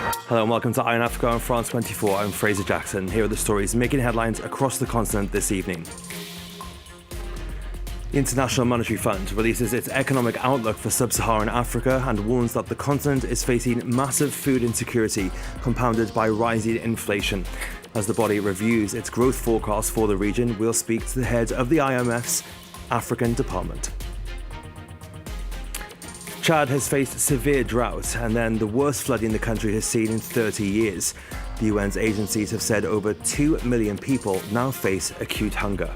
Hello and welcome to IMF Africa on France 24. I'm Fraser Jackson. Here are the stories making headlines across the continent this evening. The International Monetary Fund releases its economic outlook for sub-Saharan Africa and warns that the continent is facing massive food insecurity compounded by rising inflation. As the body reviews its growth forecast for the region, we'll speak to the head of the IMF's African Department. Chad has faced severe drought and then the worst flooding the country has seen in 30 years. The UN's agencies have said over 2 million people now face acute hunger.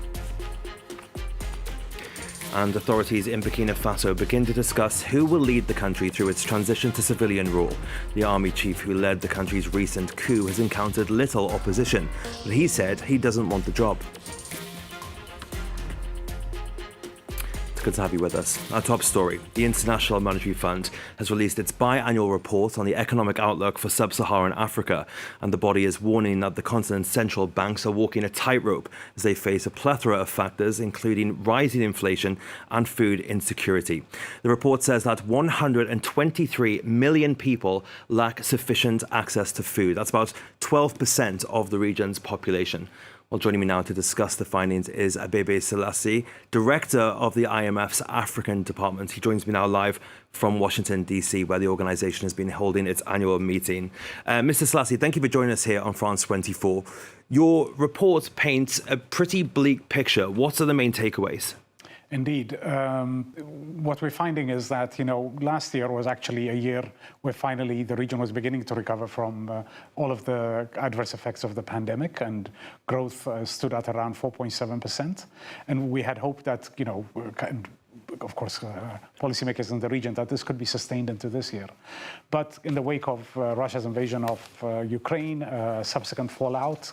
And authorities in Burkina Faso begin to discuss who will lead the country through its transition to civilian rule. The army chief who led the country's recent coup has encountered little opposition, but he said he doesn't want the job. Good to have you with us. Our top story. The International Monetary Fund has released its biannual report on the economic outlook for sub-Saharan Africa, and the body is warning that the continent's central banks are walking a tightrope as they face a plethora of factors, including rising inflation and food insecurity. The report says that 123 million people lack sufficient access to food. That's about 12% of the region's population. Well, joining me now to discuss the findings is Abebe Selassie, Director of the IMF's African Department. He joins me now live from Washington, D.C., where the organisation has been holding its annual meeting. Mr. Selassie, thank you for joining us here on France 24. Your report paints a pretty bleak picture. What are the main takeaways? Indeed. What we're finding is that, last year was actually a year where finally the region was beginning to recover from all of the adverse effects of the pandemic, and growth stood at around 4.7%. And we had hoped that, of course, policymakers in the region, that this could be sustained into this year. But in the wake of Russia's invasion of Ukraine, subsequent fallout,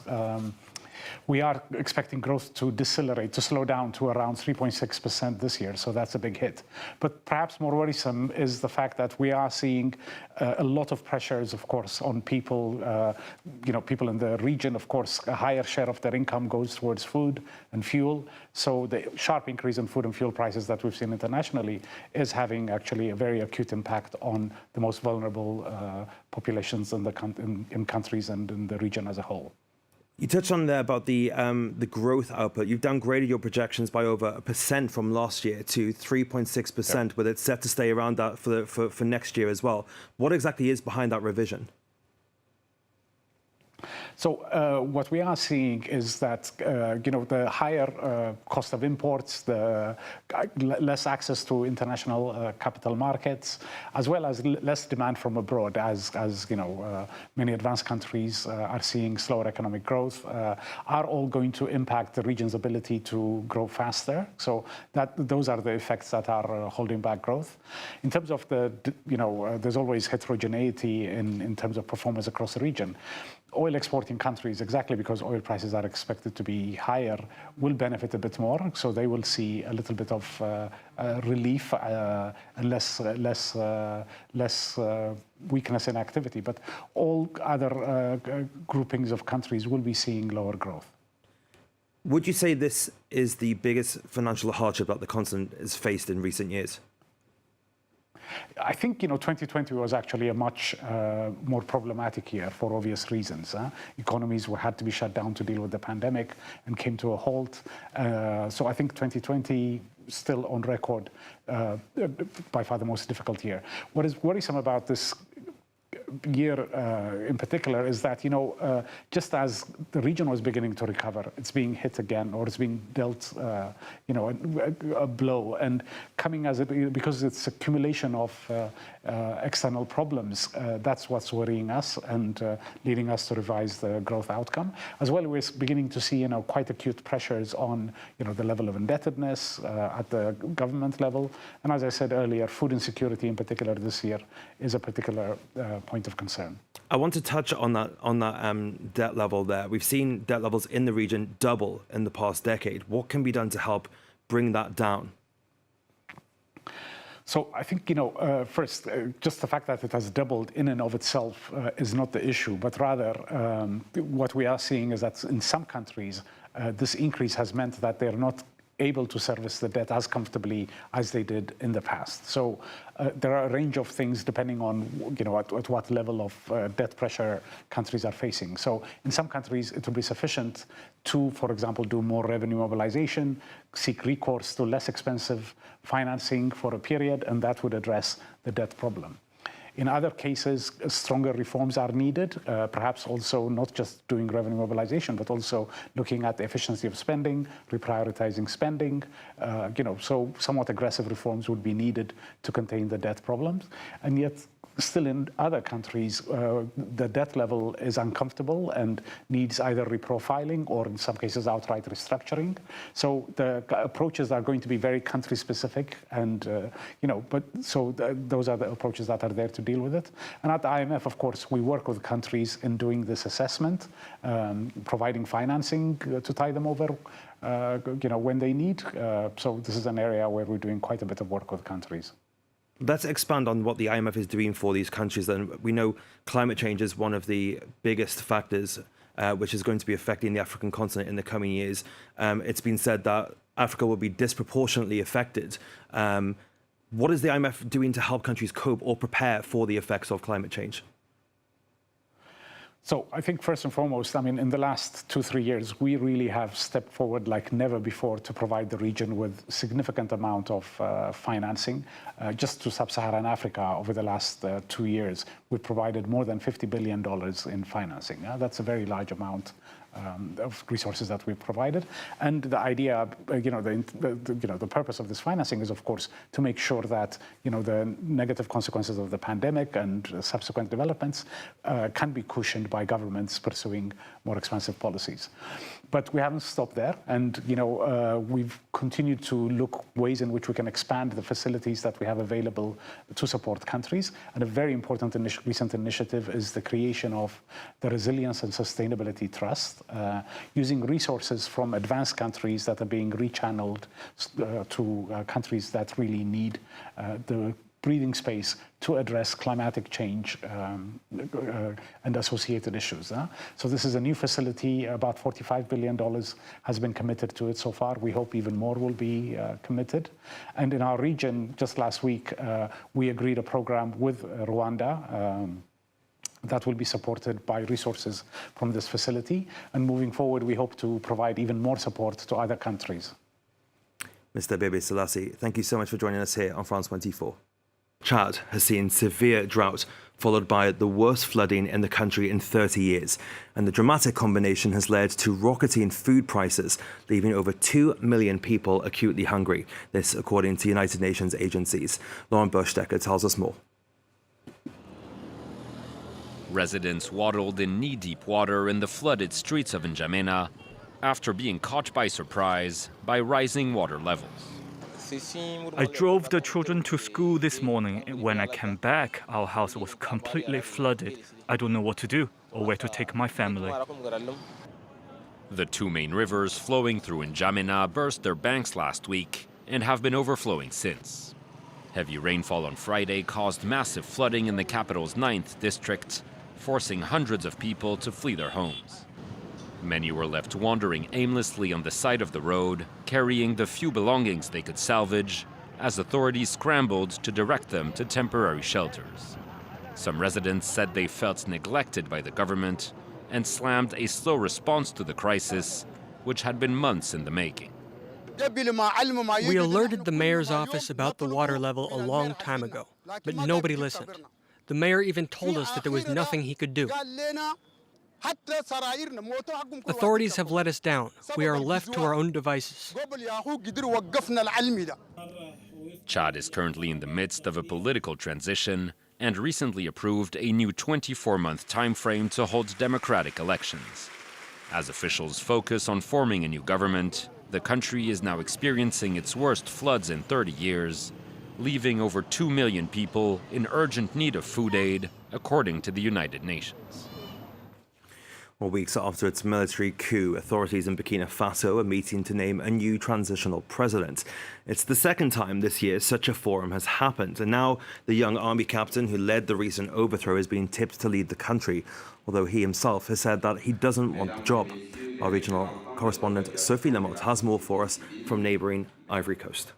we are expecting growth to decelerate, to slow down to around 3.6% this year. So that's a big hit. But perhaps more worrisome is the fact that we are seeing a lot of pressures, of course, on people, people in the region. Of course, a higher share of their income goes towards food and fuel. So the sharp increase in food and fuel prices that we've seen internationally is having actually a very acute impact on the most vulnerable populations in countries and in the region as a whole. You touched on there about the growth output. You've downgraded your projections by over 1% from last year to 3.6%, with it set to stay around that for next year as well. What exactly is behind that revision? So what we are seeing is that, the higher cost of imports, the less access to international capital markets, as well as less demand from abroad, as many advanced countries are seeing slower economic growth, are all going to impact the region's ability to grow faster. So those are the effects that are holding back growth. In terms of there's always heterogeneity in terms of performance across the region. Oil exporting countries, exactly because oil prices are expected to be higher, will benefit a bit more. So they will see a little bit of relief and less weakness in activity. But all other groupings of countries will be seeing lower growth. Would you say this is the biggest financial hardship that the continent has faced in recent years? I think 2020 was actually a much more problematic year for obvious reasons. Economies had to be shut down to deal with the pandemic and came to a halt. So I think 2020 still on record by far the most difficult year. What is worrisome about this year in particular is that, just as the region was beginning to recover, it's being hit again, or it's being dealt, a blow, and coming because it's accumulation of external problems. That's what's worrying us and leading us to revise the growth outcome. As well, we're beginning to see, quite acute pressures on, the level of indebtedness at the government level. And as I said earlier, food insecurity in particular this year is a particular point of concern. I want to touch on that debt level there. We've seen debt levels in the region double in the past decade. What can be done to help bring that down? So I think, first, just the fact that it has doubled in and of itself is not the issue, but rather what we are seeing is that in some countries, this increase has meant that they're not able to service the debt as comfortably as they did in the past. So there are a range of things depending on at what level of debt pressure countries are facing. So in some countries, it will be sufficient to, for example, do more revenue mobilization, seek recourse to less expensive financing for a period, and that would address the debt problem. In other cases, stronger reforms are needed, perhaps also not just doing revenue mobilization, but also looking at the efficiency of spending, reprioritizing spending. So somewhat aggressive reforms would be needed to contain the debt problems. And yet, still in other countries, the debt level is uncomfortable and needs either reprofiling or in some cases outright restructuring. So the approaches are going to be very country specific and, those are the approaches that are there to deal with it. And at the IMF, of course, we work with countries in doing this assessment, providing financing to tie them over, when they need. So this is an area where we're doing quite a bit of work with countries. Let's expand on what the IMF is doing for these countries. Then we know climate change is one of the biggest factors which is going to be affecting the African continent in the coming years. It's been said that Africa will be disproportionately affected. What is the IMF doing to help countries cope or prepare for the effects of climate change? So I think first and foremost, in the last 2-3 years, we really have stepped forward like never before to provide the region with significant amount of financing. Just to sub-Saharan Africa over the last 2 years, we've provided more than $50 billion in financing. That's a very large amount of resources that we've provided. And the idea, the purpose of this financing is, of course, to make sure that, the negative consequences of the pandemic and subsequent developments can be cushioned by governments pursuing more expansive policies. But we haven't stopped there. And, we've continued to look ways in which we can expand the facilities that we have available to support countries. And a very important recent initiative is the creation of the Resilience and Sustainability Trust, using resources from advanced countries that are being rechanneled to countries that really need the breathing space to address climatic change and associated issues. So this is a new facility. About $45 billion has been committed to it so far. We hope even more will be committed. And in our region, just last week, we agreed a program with Rwanda that will be supported by resources from this facility. And moving forward, we hope to provide even more support to other countries. Mr. Bebe Selassie, thank you so much for joining us here on France 24. Chad has seen severe drought, followed by the worst flooding in the country in 30 years. And the dramatic combination has led to rocketing food prices, leaving over 2 million people acutely hungry. This, according to United Nations agencies. Lauren Bushdecker tells us more. Residents waddled in knee-deep water in the flooded streets of N'Djamena after being caught by surprise by rising water levels. I drove the children to school this morning. When I came back, our house was completely flooded. I don't know what to do or where to take my family. The two main rivers flowing through N'Djamena burst their banks last week and have been overflowing since. Heavy rainfall on Friday caused massive flooding in the capital's 9th district, forcing hundreds of people to flee their homes. Many were left wandering aimlessly on the side of the road, carrying the few belongings they could salvage, as authorities scrambled to direct them to temporary shelters. Some residents said they felt neglected by the government and slammed a slow response to the crisis, which had been months in the making. We alerted the mayor's office about the water level a long time ago, but nobody listened. The mayor even told us that there was nothing he could do. Authorities have let us down. We are left to our own devices. Chad is currently in the midst of a political transition and recently approved a new 24-month time frame to hold democratic elections. As officials focus on forming a new government, the country is now experiencing its worst floods in 30 years, leaving over 2 million people in urgent need of food aid, according to the United Nations. Well, weeks after its military coup, authorities in Burkina Faso are meeting to name a new transitional president. It's the second time this year such a forum has happened, and now the young army captain who led the recent overthrow is being tipped to lead the country, although he himself has said that he doesn't want the job. Our regional correspondent Sophie Lamotte has more for us from neighbouring Ivory Coast.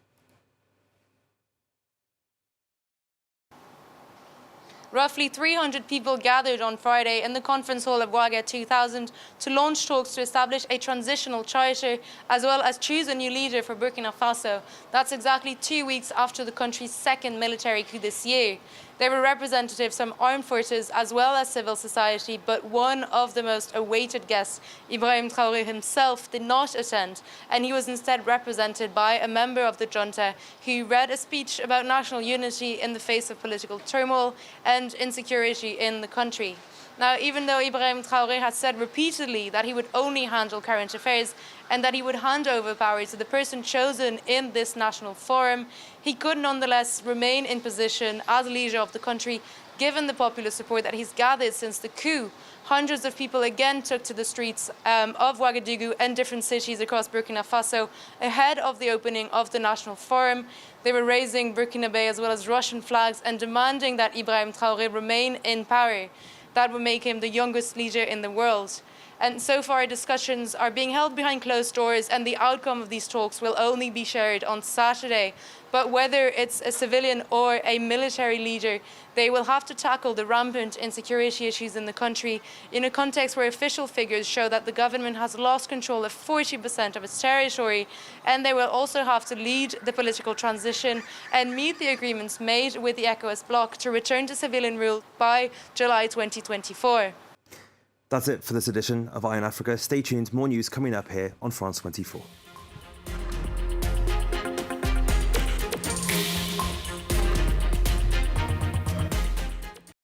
Roughly 300 people gathered on Friday in the conference hall of Ouaga 2000 to launch talks to establish a transitional charter as well as choose a new leader for Burkina Faso. That's exactly 2 weeks after the country's second military coup this year. There were representatives from armed forces as well as civil society, but one of the most awaited guests, Ibrahim Traoré himself, did not attend, and he was instead represented by a member of the junta who read a speech about national unity in the face of political turmoil and insecurity in the country. Now, even though Ibrahim Traoré has said repeatedly that he would only handle current affairs and that he would hand over power to the person chosen in this national forum, he could nonetheless remain in position as leader of the country, given the popular support that he's gathered since the coup. Hundreds of people again took to the streets of Ouagadougou and different cities across Burkina Faso ahead of the opening of the National Forum. They were raising Burkinabe as well as Russian flags and demanding that Ibrahim Traoré remain in power. That would make him the youngest leader in the world. And so far, discussions are being held behind closed doors, and the outcome of these talks will only be shared on Saturday. But whether it's a civilian or a military leader, they will have to tackle the rampant insecurity issues in the country in a context where official figures show that the government has lost control of 40% of its territory, and they will also have to lead the political transition and meet the agreements made with the ECOWAS bloc to return to civilian rule by July 2024. That's it for this edition of Eye on Africa. Stay tuned, more news coming up here on France 24.